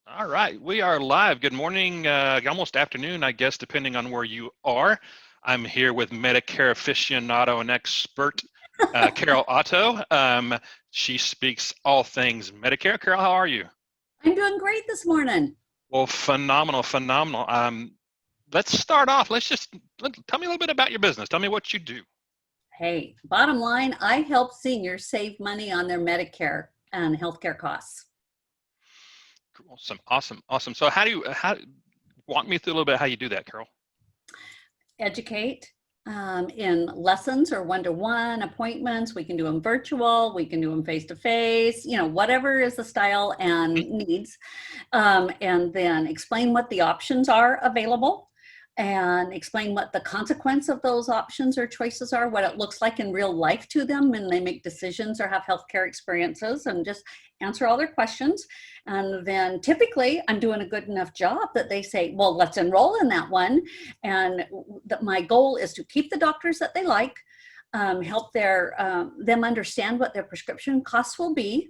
All right, we are live. Good morning, almost afternoon, I guess, depending on where you are. I'm here with Medicare aficionado and expert, Carol Otto. She speaks all things Medicare. Carol, how are you? I'm doing great this morning. Well, phenomenal, phenomenal. Let's start off. Tell me a little bit about your business. Tell me what you do. Hey, bottom line, I help seniors save money on their Medicare and healthcare costs. Awesome, awesome, awesome. So, walk me through a little bit how you do that, Carol? Educate in lessons or one-to-one appointments. We can do them virtual, we can do them face-to-face, whatever is the style and Mhm. needs. And then explain what the options are available and explain what the consequence of those options or choices are, what it looks like in real life to them when they make decisions or have healthcare experiences, and just answer all their questions. And then typically I'm doing a good enough job that they say, well, let's enroll in that one. And my goal is to keep the doctors that they like, help them understand what their prescription costs will be,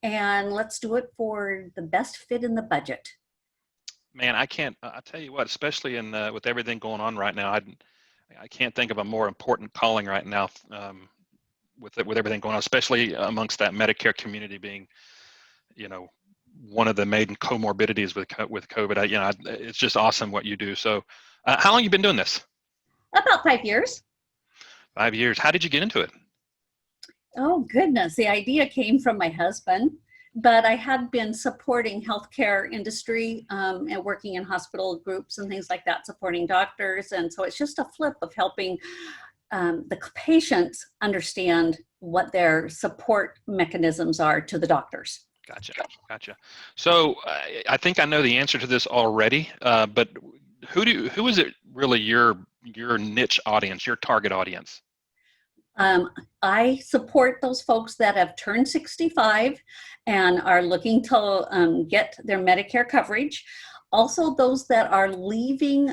and let's do it for the best fit in the budget. Man, I can't. I tell you what, especially in with everything going on right now, I can't think of a more important calling right now. With everything going on, especially amongst that Medicare community being, you know, one of the main comorbidities with COVID. It's just awesome what you do. So, how long you been doing this? About 5 years. 5 years. How did you get into it? Oh, goodness. The idea came from my husband, but I had been supporting healthcare industry and working in hospital groups and things like that, supporting doctors. And so it's just a flip of helping the patients understand what their support mechanisms are to the doctors. Gotcha, gotcha. So I think I know the answer to this already, but who is it really your niche audience, your target audience? I support those folks that have turned 65 and are looking to get their Medicare coverage. Also, those that are leaving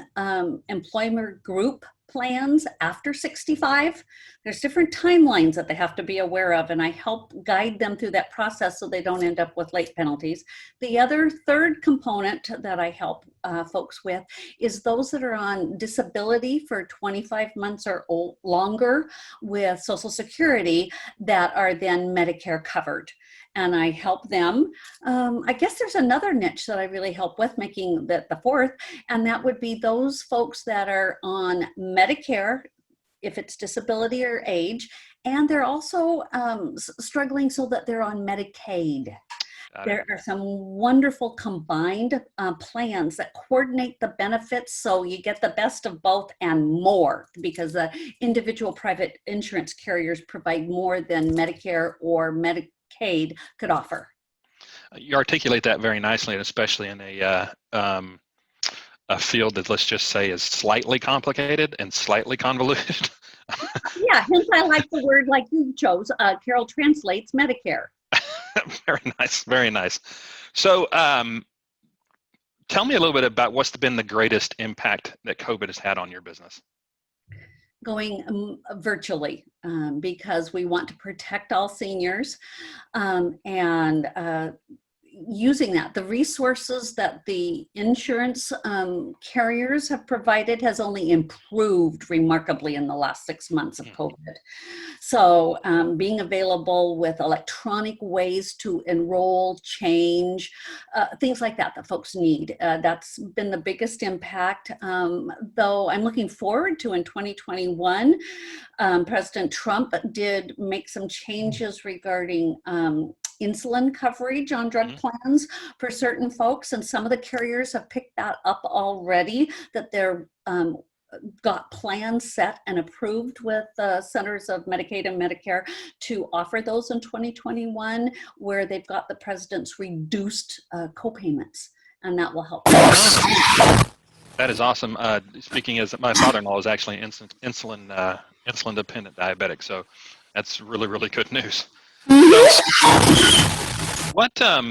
employer group plans after 65. There's different timelines that they have to be aware of, and I help guide them through that process so they don't end up with late penalties. The other third component that I help folks with is those that are on disability for 25 months or longer with Social Security that are then Medicare covered. And I help them. I guess there's another niche that I really help with, making that the fourth, and that would be those folks that are on Medicare, if it's disability or age, and they're also struggling so that they're on Medicaid. Got it. There are some wonderful combined plans that coordinate the benefits so you get the best of both and more, because the individual private insurance carriers provide more than Medicare or Medicaid could offer. You articulate that very nicely, and especially in a field that, let's just say, is slightly complicated and slightly convoluted. Yeah, hence I like the word like you chose. Carol translates Medicare. Very nice, very nice. So, tell me a little bit about what's been the greatest impact that COVID has had on your business. Going virtually because we want to protect all seniors, and using that, the resources that the insurance carriers have provided has only improved remarkably in the last 6 months of COVID. So being available with electronic ways to enroll, change, things like that that folks need. That's been the biggest impact. Though I'm looking forward to in 2021, President Trump did make some changes regarding insulin coverage on drug plans for certain folks, and some of the carriers have picked that up already, that they're got plans set and approved with the Centers of Medicaid and Medicare to offer those in 2021, where they've got the president's reduced co-payments, and that will help. That is awesome. Speaking as my father-in-law is actually insulin dependent diabetic, so that's really, really good news. So, tell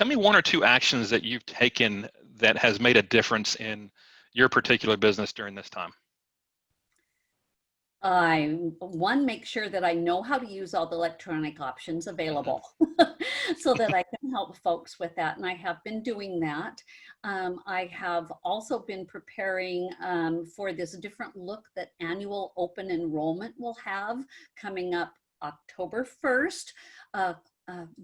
me one or two actions that you've taken that has made a difference in your particular business during this time. Make sure that I know how to use all the electronic options available so that I can help folks with that. And I have been doing that. I have also been preparing for this different look that annual open enrollment will have coming up October 1st.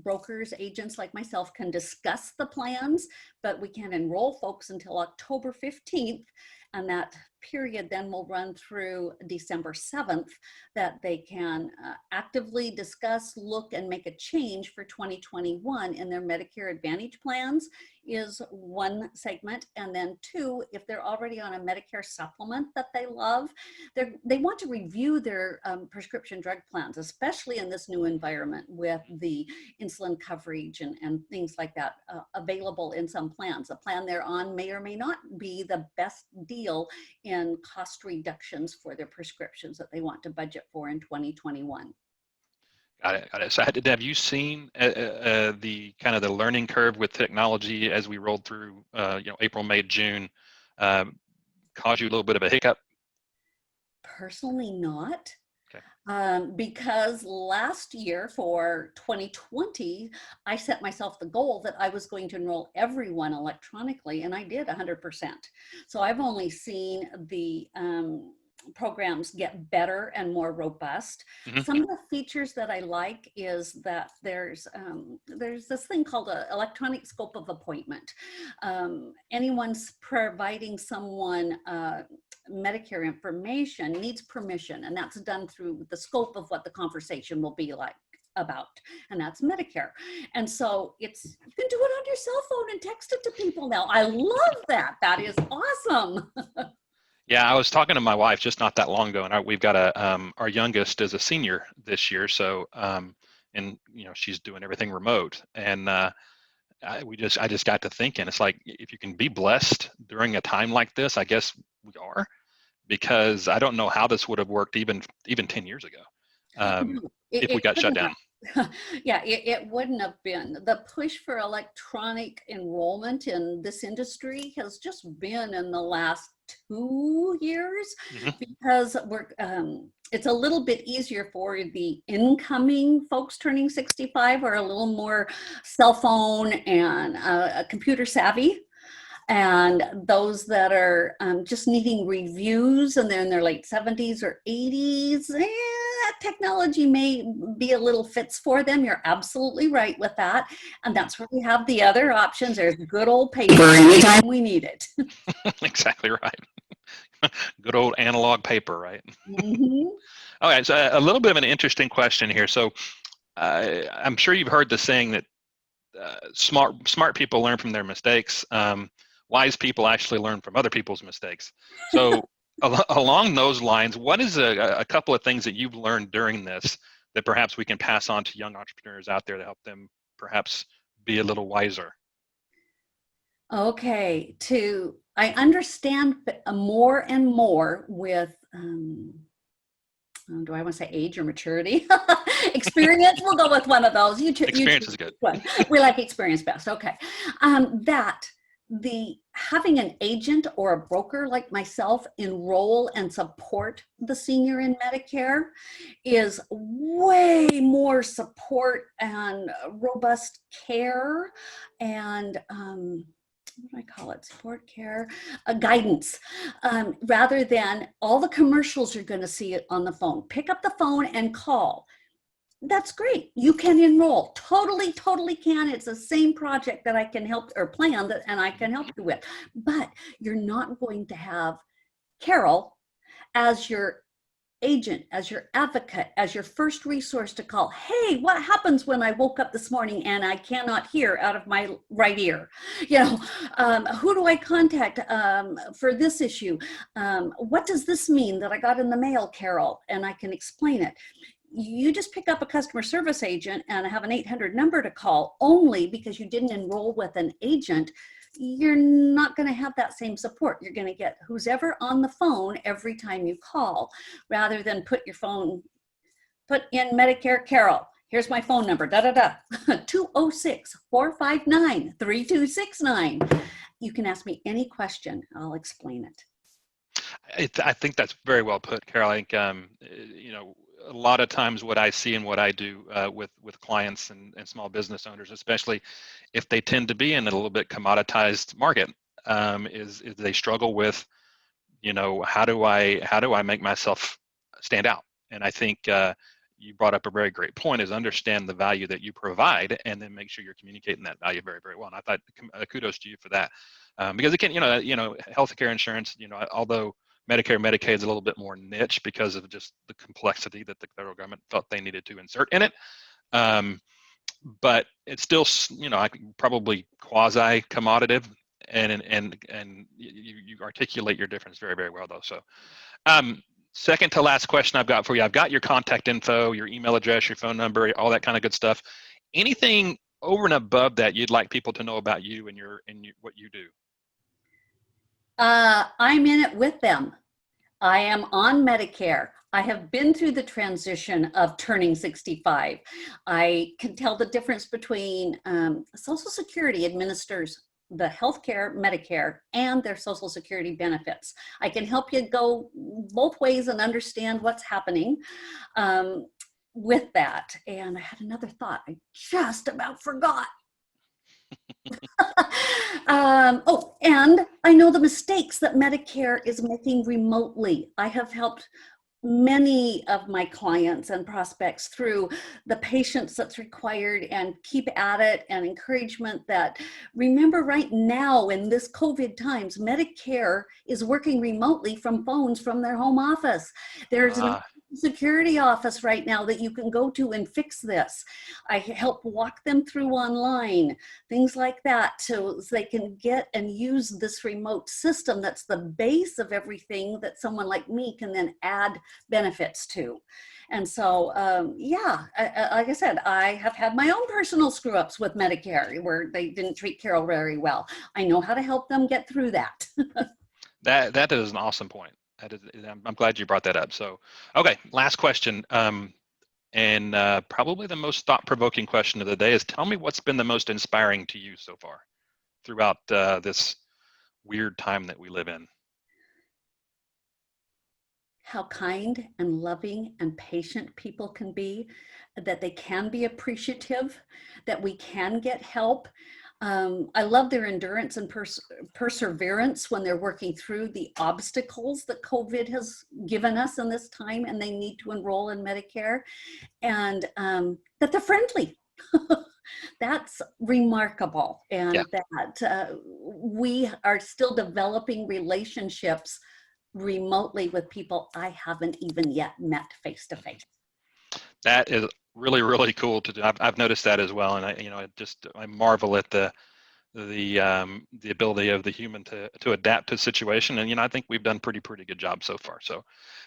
Brokers, agents like myself can discuss the plans, but we can't enroll folks until October 15th. And that period then will run through December 7th, that they can actively discuss, look, and make a change for 2021 in their Medicare Advantage plans is one segment. And then two, if they're already on a Medicare supplement that they love, they want to review their prescription drug plans, especially in this new environment with the insulin coverage and things like that available in some plans. A plan they're on may or may not be the best deal in cost reductions for their prescriptions that they want to budget for in 2021. Got it. Got it. So have you seen the kind of the learning curve with technology as we rolled through, April, May, June, cause you a little bit of a hiccup? Personally, not. Okay. Because last year for 2020, I set myself the goal that I was going to enroll everyone electronically, and I did 100%. So I've only seen the programs get better and more robust. Mm-hmm. Some of the features that I like is that there's this thing called an electronic scope of appointment. Anyone's providing someone Medicare information needs permission, and that's done through the scope of what the conversation will be like about, and that's Medicare. And so you can do it on your cell phone and text it to people now. I love that. That is awesome. Yeah, I was talking to my wife just not that long ago, and we've got our youngest is a senior this year, so and she's doing everything remote, and I just got to thinking, it's like, if you can be blessed during a time like this, I guess we are, because I don't know how this would have worked even 10 years ago if we got shut down. Yeah, it wouldn't have been. The push for electronic enrollment in this industry has just been in the last 2 years, Mm-hmm. because it's a little bit easier for the incoming folks turning 65 or a little more cell phone and computer savvy. And those that are just needing reviews and they're in their late 70s or 80s, technology may be a little fits for them. You're absolutely right with that. And that's where we have the other options. There's good old paper anytime we need it. Exactly right. Good old analog paper, right? Mm-hmm. All right, so a little bit of an interesting question here. So I'm sure you've heard the saying that smart people learn from their mistakes. Wise people actually learn from other people's mistakes. So along those lines, what is a couple of things that you've learned during this that perhaps we can pass on to young entrepreneurs out there to help them perhaps be a little wiser? Okay, I understand more and more with, do I want to say age or maturity? Experience, we'll go with one of those. Experience is good. One. We like experience best, okay. That having an agent or a broker like myself enroll and support the senior in Medicare is way more support and robust care and what do I call it? Support, care, guidance, rather than all the commercials you're going to see on the phone. Pick up the phone and call. That's great. You can enroll. Totally can. It's the same project that I can help or plan that, and I can help you with. But you're not going to have Carol as your agent, as your advocate, as your first resource to call. Hey, what happens when I woke up this morning and I cannot hear out of my right ear? Who do I contact for this issue? What does this mean that I got in the mail, Carol? And I can explain it. You just pick up a customer service agent and have an 800 number to call only because you didn't enroll with an agent. You're not going to have that same support. You're going to get who's ever on the phone every time you call, rather than put in Medicare Carol. Here's my phone number, 206-459-3269. You can ask me any question. I'll explain it. I think that's very well put, Carol. I think a lot of times what I see and what I do with clients and small business owners, especially if they tend to be in a little bit commoditized market, is they struggle with, how do I make myself stand out? And I think you brought up a very great point: is understand the value that you provide, and then make sure you're communicating that value very, very well. And I thought kudos to you for that, because again, healthcare insurance, although Medicare, Medicaid is a little bit more niche because of just the complexity that the federal government felt they needed to insert in it. But it's still, probably quasi commoditative, and you articulate your difference very, very well, though. So, second to last question I've got for you. I've got your contact info, your email address, your phone number, all that kind of good stuff. Anything over and above that you'd like people to know about you and what you do? I'm in it with them. I am on Medicare. I have been through the transition of turning 65. I can tell the difference between Social Security administers the healthcare, Medicare, and their Social Security benefits. I can help you go both ways and understand what's happening with that. And I had another thought I just about forgot. And I know the mistakes that Medicare is making remotely. I have helped many of my clients and prospects through the patience that's required, and keep at it, and encouragement that, remember, right now in this COVID times, Medicare is working remotely from phones from their home office. There's an security office right now that you can go to and fix this. I help walk them through online, things like that, so they can get and use this remote system that's the base of everything that someone like me can then add benefits to. And so, like I said, I have had my own personal screw ups with Medicare where they didn't treat Carol very well. I know how to help them get through that. That is an awesome point. I'm glad you brought that up. So, okay, last question, and probably the most thought-provoking question of the day is: tell me what's been the most inspiring to you so far throughout this weird time that we live in. How kind and loving and patient people can be, that they can be appreciative, that we can get help. I love their endurance and perseverance when they're working through the obstacles that COVID has given us in this time, and they need to enroll in Medicare, and that they're friendly. That's remarkable, and Yeah. that we are still developing relationships remotely with people I haven't even yet met face to face. That is really, really cool to do. I've noticed that as well, and I marvel at the ability of the human to adapt to the situation. And I think we've done pretty good job so far. So,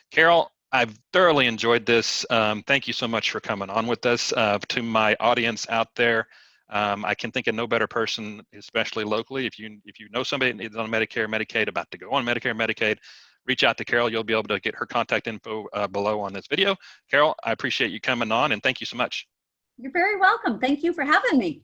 Carol, I've thoroughly enjoyed this. Thank you so much for coming on with us. To my audience out there, I can think of no better person, especially locally. If you know somebody that is on Medicare, Medicaid, about to go on Medicare, Medicaid, reach out to Carol. You'll be able to get her contact info below on this video. Carol, I appreciate you coming on, and thank you so much. You're very welcome. Thank you for having me.